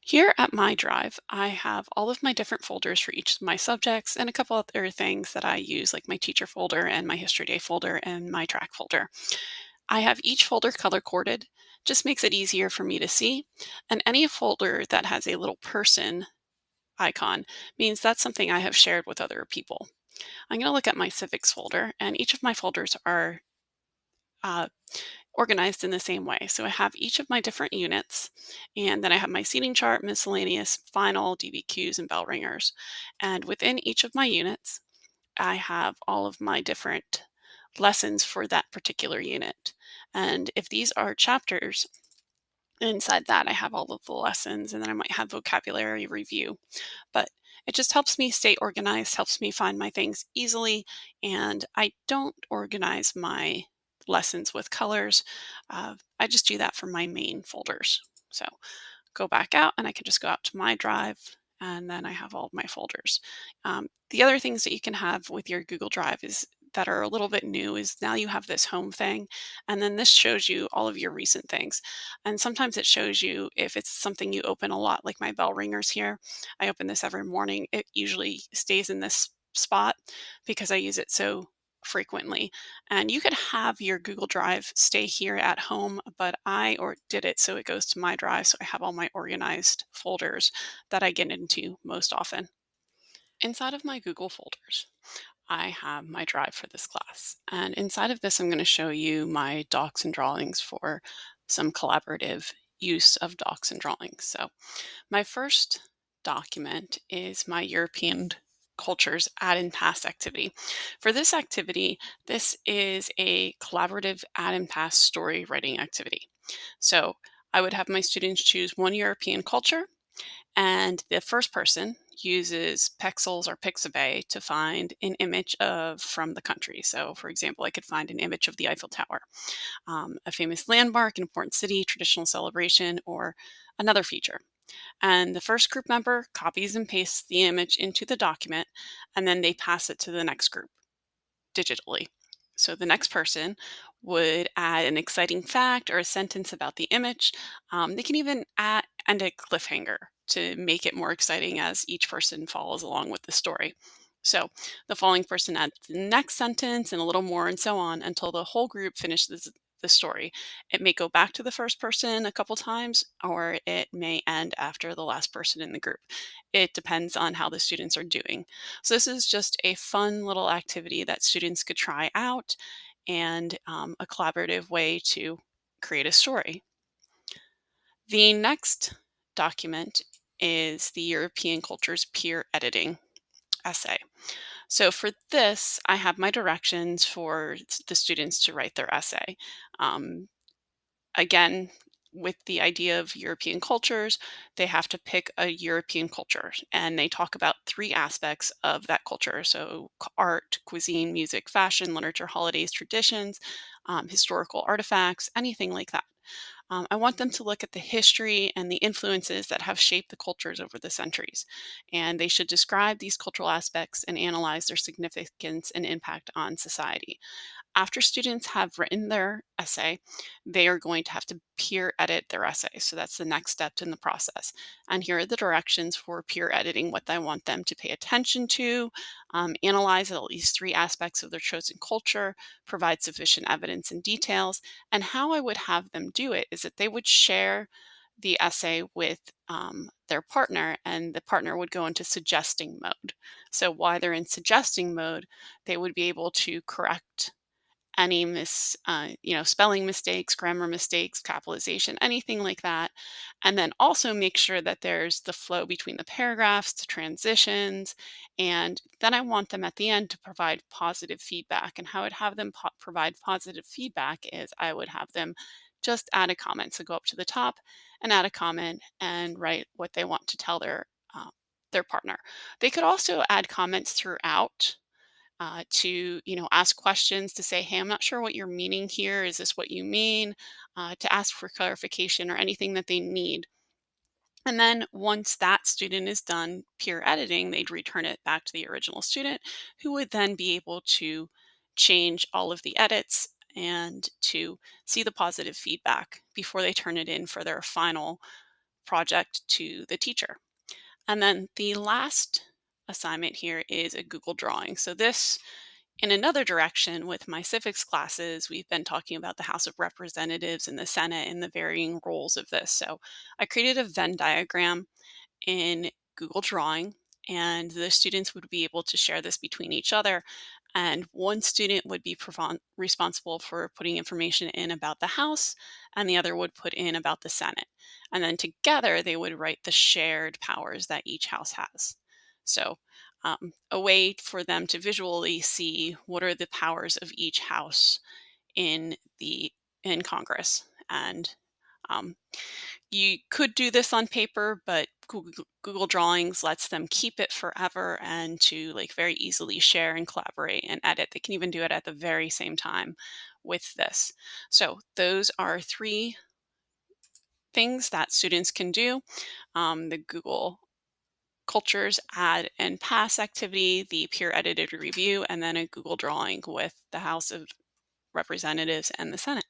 Here at my drive, I have all of my different folders for each of my subjects and a couple other things that I use, like my teacher folder and my history day folder and my track folder. I have each folder color coded, just makes it easier for me to see. And any folder that has a little person icon means that's something I have shared with other people. I'm going to look at my civics folder, and each of my folders are uh, organized in the same way. So I have each of my different units, and then I have my seating chart, miscellaneous, final, DBQs, and bell ringers. And within each of my units, I have all of my different lessons for that particular unit. And if these are chapters, inside that I have all of the lessons, and then I might have vocabulary review. But it just helps me stay organized, helps me find my things easily, and I don't organize my lessons with colors. I just do that for my main folders. So go back out, and I can just go out to my drive, and then I have all of my folders. The other things that you can have with your Google Drive is that are a little bit new is now you have this home thing, and then this shows you all of your recent things. And sometimes it shows you if it's something you open a lot, like my bell ringers here. I open this every morning. It usually stays in this spot because I use it so frequently. And you could have your Google Drive stay here at home, but did it so it goes to my drive, so I have all my organized folders that I get into most often. Inside of my Google folders, I have my drive for this class. And inside of this, I'm going to show you my docs and drawings for some collaborative use of docs and drawings. So my first document is my European cultures add and pass activity. For this activity, this is a collaborative add and pass story writing activity. So I would have my students choose one European culture, and the first person uses Pexels or Pixabay to find an image of from the country. So, for example, I could find an image of the Eiffel Tower, a famous landmark, an important city, traditional celebration, or another feature. And the first group member copies and pastes the image into the document, and then they pass it to the next group digitally. So the next person would add an exciting fact or a sentence about the image. They can even add and a cliffhanger to make it more exciting as each person follows along with the story. So the following person adds the next sentence and a little more, and so on until the whole group finishes the story. It may go back to the first person a couple times, or it may end after the last person in the group. It depends on how the students are doing. So this is just a fun little activity that students could try out, and a collaborative way to create a story. The next document is the European Cultures Peer Editing essay. So for this, I have my directions for the students to write their essay. Um, Again, with the idea of European cultures, they have to pick a European culture, and they talk about three aspects of that culture. So, art, cuisine, music, fashion, literature, holidays, traditions, historical artifacts, anything like that. I want them to look at the history and the influences that have shaped the cultures over the centuries. And they should describe these cultural aspects and analyze their significance and impact on society. After students have written their essay, they are going to have to peer edit their essay. So that's the next step in the process. And here are the directions for peer editing, what I want them to pay attention to, analyze at least three aspects of their chosen culture, provide sufficient evidence and details. And how I would have them do it is that they would share the essay with their partner, and the partner would go into suggesting mode. So while they're in suggesting mode, they would be able to correct any spelling mistakes, grammar mistakes, capitalization, anything like that. And then also make sure that there's the flow between the paragraphs, the transitions. And then I want them at the end to provide positive feedback. And how I'd have them provide positive feedback is I would have them just add a comment. So go up to the top and add a comment and write what they want to tell their partner. They could also add comments throughout, to ask questions, to say, hey, I'm not sure what you're meaning here, is this what you mean, to ask for clarification or anything that they need. And then once that student is done peer editing, they'd return it back to the original student, who would then be able to change all of the edits and to see the positive feedback before they turn it in for their final project to the teacher. And then the last assignment here is a Google Drawing. So this, in another direction, with my civics classes, we've been talking about the House of Representatives and the Senate and the varying roles of this. So I created a Venn diagram in Google Drawing, and the students would be able to share this between each other. And one student would be responsible for putting information in about the House, and the other would put in about the Senate. And then together they would write the shared powers that each house has. So, a way for them to visually see what are the powers of each house in the in Congress. And um, you could do this on paper, but Google Drawings lets them keep it forever and to like very easily share and collaborate and edit. They can even do it at the very same time with this. So those are three things that students can do. The Google Cultures Add and Pass activity, the peer edited review, and then a Google Drawing with the House of Representatives and the Senate.